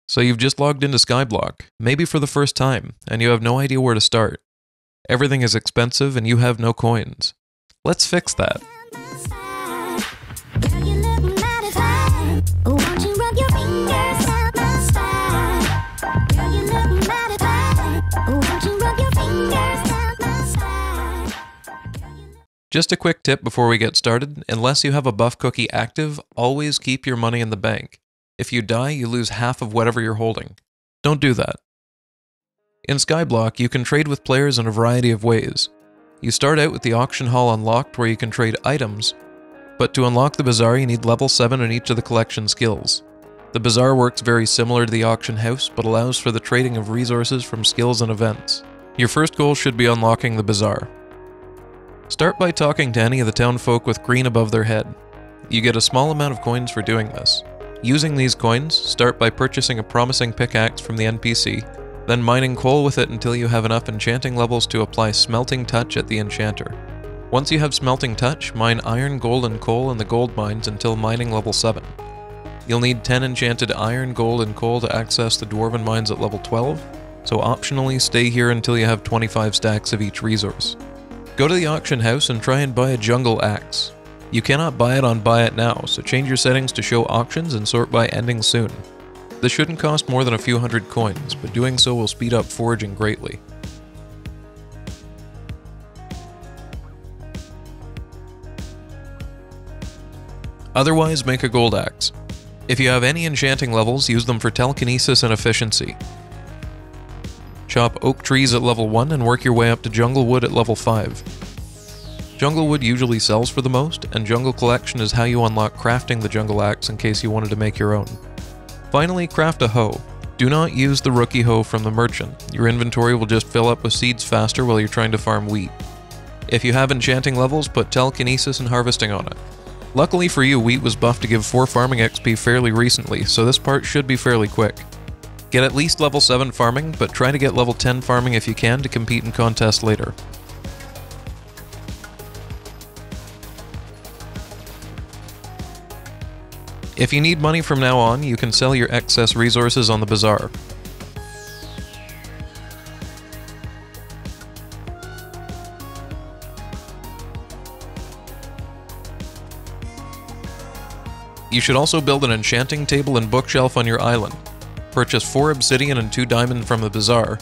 So you've just logged into Skyblock, maybe for the first time, and you have no idea where to start. Everything is expensive and you have no coins. Let's fix that. Just a quick tip before we get started, unless you have a buff cookie active, always keep your money in the bank. If you die, you lose half of whatever you're holding. Don't do that. In Skyblock, you can trade with players in a variety of ways. You start out with the auction hall unlocked where you can trade items, but to unlock the Bazaar you need level 7 in each of the collection skills. The Bazaar works very similar to the auction house, but allows for the trading of resources from skills and events. Your first goal should be unlocking the Bazaar. Start by talking to any of the town folk with green above their head. You get a small amount of coins for doing this. Using these coins, start by purchasing a promising pickaxe from the NPC, then mining coal with it until you have enough enchanting levels to apply Smelting Touch at the enchanter. Once you have Smelting Touch, mine iron, gold, and coal in the gold mines until mining level 7. You'll need 10 enchanted iron, gold, and coal to access the Dwarven Mines at level 12, so optionally stay here until you have 25 stacks of each resource. Go to the auction house and try and buy a jungle axe. You cannot buy it on Buy It Now, so change your settings to show auctions and sort by ending soon. This shouldn't cost more than a few hundred coins, but doing so will speed up foraging greatly. Otherwise, make a gold axe. If you have any enchanting levels, use them for telekinesis and efficiency. Chop oak trees at level 1 and work your way up to jungle wood at level 5. Jungle wood usually sells for the most, and jungle collection is how you unlock crafting the jungle axe in case you wanted to make your own. Finally, craft a hoe. Do not use the rookie hoe from the merchant. Your inventory will just fill up with seeds faster while you're trying to farm wheat. If you have enchanting levels, put telekinesis and harvesting on it. Luckily for you, wheat was buffed to give 4 farming XP fairly recently, so this part should be fairly quick. Get at least level 7 farming, but try to get level 10 farming if you can to compete in contests later. If you need money from now on, you can sell your excess resources on the Bazaar. You should also build an enchanting table and bookshelf on your island. Purchase 4 obsidian and 2 diamond from the Bazaar.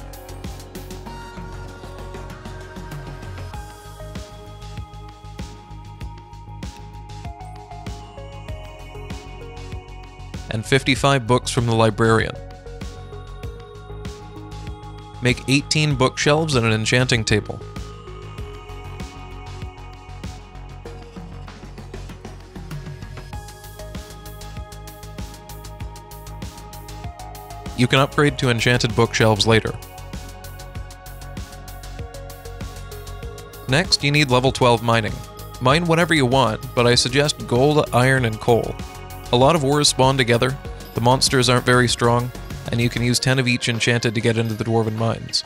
And 55 books from the librarian. Make 18 bookshelves and an enchanting table. You can upgrade to enchanted bookshelves later. Next, you need level 12 mining. Mine whatever you want, but I suggest gold, iron, and coal. A lot of ores spawn together, the monsters aren't very strong, and you can use 10 of each enchanted to get into the Dwarven Mines.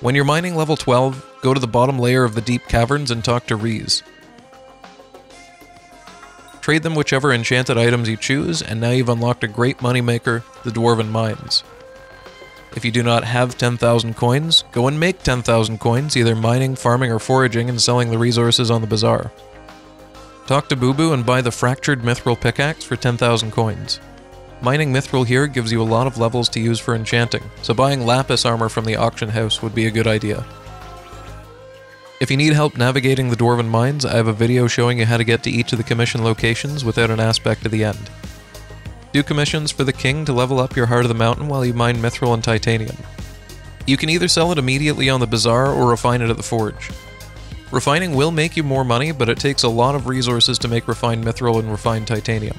When you're mining level 12, go to the bottom layer of the deep caverns and talk to Rees. Trade them whichever enchanted items you choose, and now you've unlocked a great moneymaker, the Dwarven Mines. If you do not have 10,000 coins, go and make 10,000 coins, either mining, farming, or foraging and selling the resources on the Bazaar. Talk to Boo Boo and buy the Fractured Mithril Pickaxe for 10,000 coins. Mining Mithril here gives you a lot of levels to use for enchanting, so buying Lapis armor from the auction house would be a good idea. If you need help navigating the Dwarven Mines, I have a video showing you how to get to each of the commission locations without an aspect to the end. Do commissions for the king to level up your Heart of the Mountain while you mine Mithril and Titanium. You can either sell it immediately on the Bazaar or refine it at the forge. Refining will make you more money, but it takes a lot of resources to make refined Mithril and refined Titanium.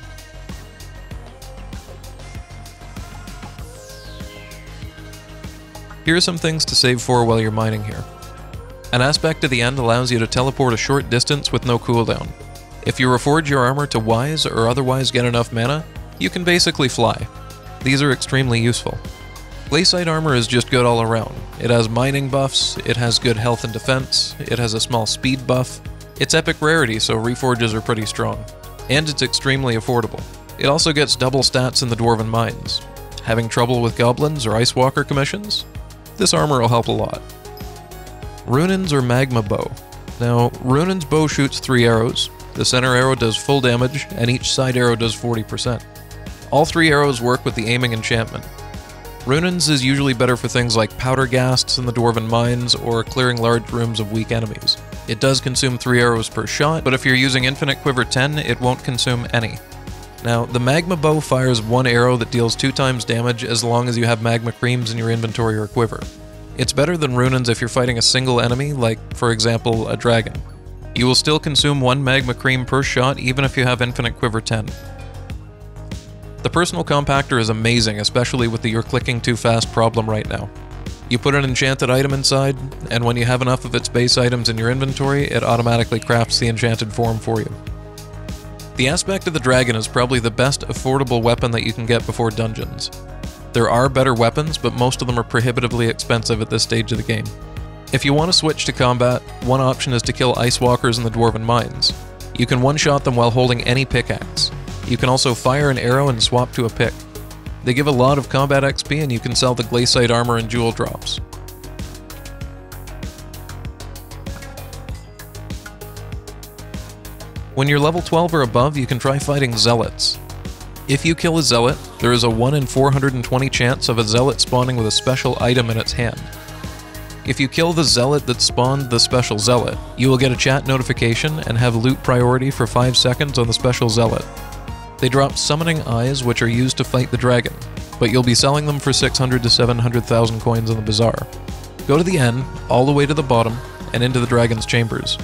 Here are some things to save for while you're mining here. An aspect to the end allows you to teleport a short distance with no cooldown. If you reforge your armor to wise or otherwise get enough mana, you can basically fly. These are extremely useful. Glaciite armor is just good all around. It has mining buffs, it has good health and defense, it has a small speed buff, it's epic rarity so reforges are pretty strong, and it's extremely affordable. It also gets double stats in the Dwarven Mines. Having trouble with goblins or ice walker commissions? This armor will help a lot. Runin's or magma bow. Now, Runin's bow shoots 3 arrows. The center arrow does full damage, and each side arrow does 40%. All 3 arrows work with the aiming enchantment. Runin's is usually better for things like powder ghasts in the Dwarven Mines or clearing large rooms of weak enemies. It does consume 3 arrows per shot, but if you're using Infinite Quiver 10, it won't consume any. Now, the magma bow fires 1 arrow that deals 2 times damage as long as you have magma creams in your inventory or quiver. It's better than Runin's if you're fighting a single enemy, like, for example, a dragon. You will still consume 1 magma cream per shot even if you have Infinite Quiver 10. The personal compactor is amazing, especially with the "you're clicking too fast" problem right now. You put an enchanted item inside, and when you have enough of its base items in your inventory, it automatically crafts the enchanted form for you. The aspect of the dragon is probably the best affordable weapon that you can get before dungeons. There are better weapons, but most of them are prohibitively expensive at this stage of the game. If you want to switch to combat, one option is to kill ice walkers in the Dwarven Mines. You can one-shot them while holding any pickaxe. You can also fire an arrow and swap to a pick. They give a lot of combat XP, and you can sell the glaciite armor and jewel drops. When you're level 12 or above, you can try fighting zealots. If you kill a zealot, there is a 1 in 420 chance of a zealot spawning with a special item in its hand. If you kill the zealot that spawned the special zealot, you will get a chat notification and have loot priority for 5 seconds on the special zealot. They drop summoning eyes, which are used to fight the dragon, but you'll be selling them for 600 to 700,000 coins on the Bazaar. Go to the end, all the way to the bottom, and into the dragon's chambers.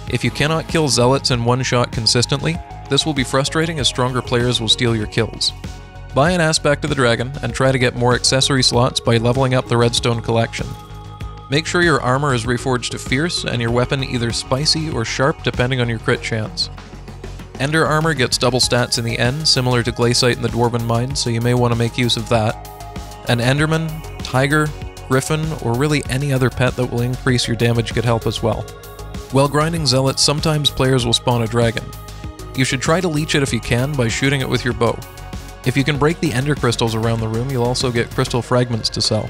If you cannot kill zealots in one shot consistently, this will be frustrating as stronger players will steal your kills. Buy an aspect of the dragon and try to get more accessory slots by leveling up the redstone collection. Make sure your armor is reforged to fierce and your weapon either spicy or sharp depending on your crit chance. Ender armor gets double stats in the end, similar to glaciite in the Dwarven Mines, so you may want to make use of that. An enderman, tiger, griffin, or really any other pet that will increase your damage could help as well. While grinding zealots, sometimes players will spawn a dragon. You should try to leech it if you can by shooting it with your bow. If you can break the ender crystals around the room, you'll also get crystal fragments to sell.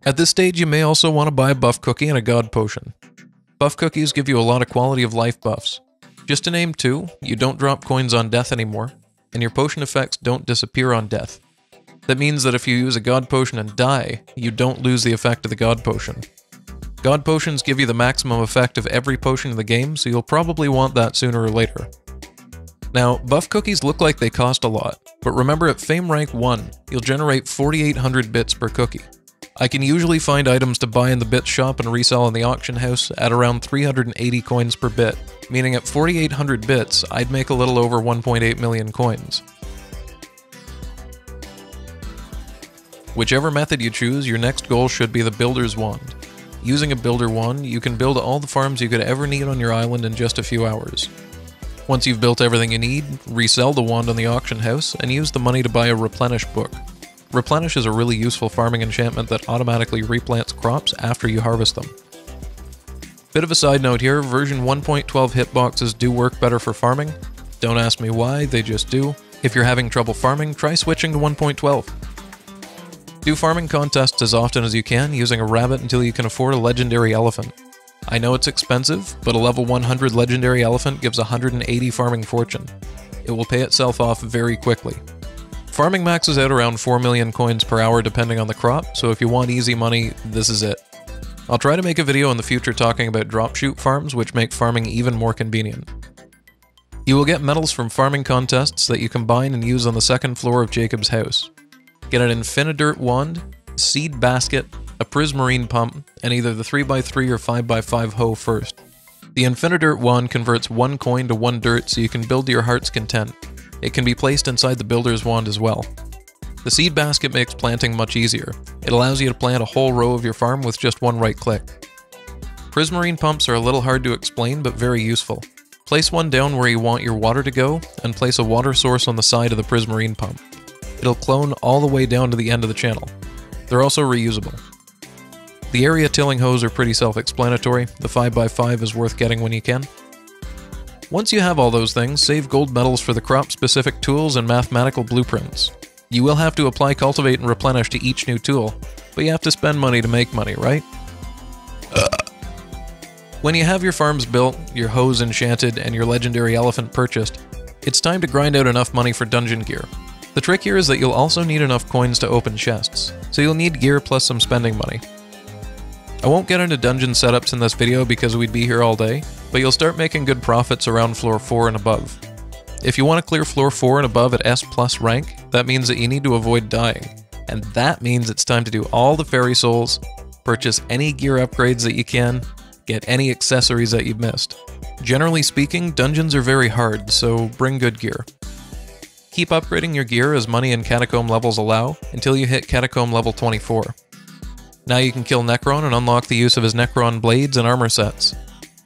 At this stage, you may also want to buy a buff cookie and a god potion. Buff cookies give you a lot of quality of life buffs. Just to name 2, you don't drop coins on death anymore, and your potion effects don't disappear on death. That means that if you use a god potion and die, you don't lose the effect of the god potion. God potions give you the maximum effect of every potion in the game, so you'll probably want that sooner or later. Now, buff cookies look like they cost a lot, but remember at Fame Rank 1, you'll generate 4,800 bits per cookie. I can usually find items to buy in the bits shop and resell in the auction house at around 380 coins per bit, meaning at 4,800 bits, I'd make a little over 1.8 million coins. Whichever method you choose, your next goal should be the Builder's Wand. Using a Builder Wand, you can build all the farms you could ever need on your island in just a few hours. Once you've built everything you need, resell the wand on the auction house, and use the money to buy a Replenish book. Replenish is a really useful farming enchantment that automatically replants crops after you harvest them. Bit of a side note here, version 1.12 hitboxes do work better for farming. Don't ask me why, they just do. If you're having trouble farming, try switching to 1.12. Do farming contests as often as you can, using a rabbit until you can afford a legendary elephant. I know it's expensive, but a level 100 legendary elephant gives 180 farming fortune. It will pay itself off very quickly. Farming maxes out around 4 million coins per hour depending on the crop, so if you want easy money, this is it. I'll try to make a video in the future talking about dropshoot farms, which make farming even more convenient. You will get medals from farming contests that you combine and use on the second floor of Jacob's house. Get an Infinidirt wand, seed basket, a prismarine pump, and either the 3x3 or 5x5 hoe first. The Infinidirt wand converts 1 coin to 1 dirt so you can build to your heart's content. It can be placed inside the builder's wand as well. The seed basket makes planting much easier. It allows you to plant a whole row of your farm with just one right click. Prismarine pumps are a little hard to explain but very useful. Place one down where you want your water to go, and place a water source on the side of the prismarine pump. It'll clone all the way down to the end of the channel. They're also reusable. The area tilling hoes are pretty self-explanatory. The 5x5 is worth getting when you can. Once you have all those things, save gold medals for the crop-specific tools and mathematical blueprints. You will have to apply Cultivate and Replenish to each new tool, but you have to spend money to make money, right? When you have your farms built, your hoes enchanted, and your legendary elephant purchased, it's time to grind out enough money for dungeon gear. The trick here is that you'll also need enough coins to open chests, so you'll need gear plus some spending money. I won't get into dungeon setups in this video because we'd be here all day, but you'll start making good profits around floor 4 and above. If you want to clear floor 4 and above at S+ rank, that means that you need to avoid dying, and that means it's time to do all the fairy souls, purchase any gear upgrades that you can, get any accessories that you've missed. Generally speaking, dungeons are very hard, so bring good gear. Keep upgrading your gear as money and catacomb levels allow until you hit catacomb level 24. Now you can kill Necron and unlock the use of his Necron blades and armor sets.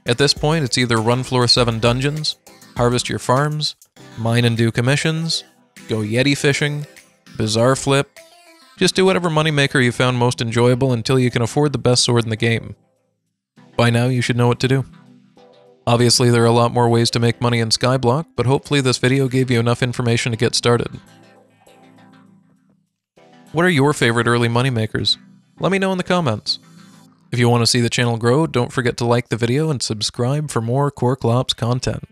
At this point, it's either run floor 7 dungeons, harvest your farms, mine and do commissions, go Yeti fishing, Bazaar flip. Just do whatever moneymaker you found most enjoyable until you can afford the best sword in the game. By now, you should know what to do. Obviously, there are a lot more ways to make money in Skyblock, but hopefully this video gave you enough information to get started. What are your favorite early moneymakers? Let me know in the comments. If you want to see the channel grow, don't forget to like the video and subscribe for more Core Clops content.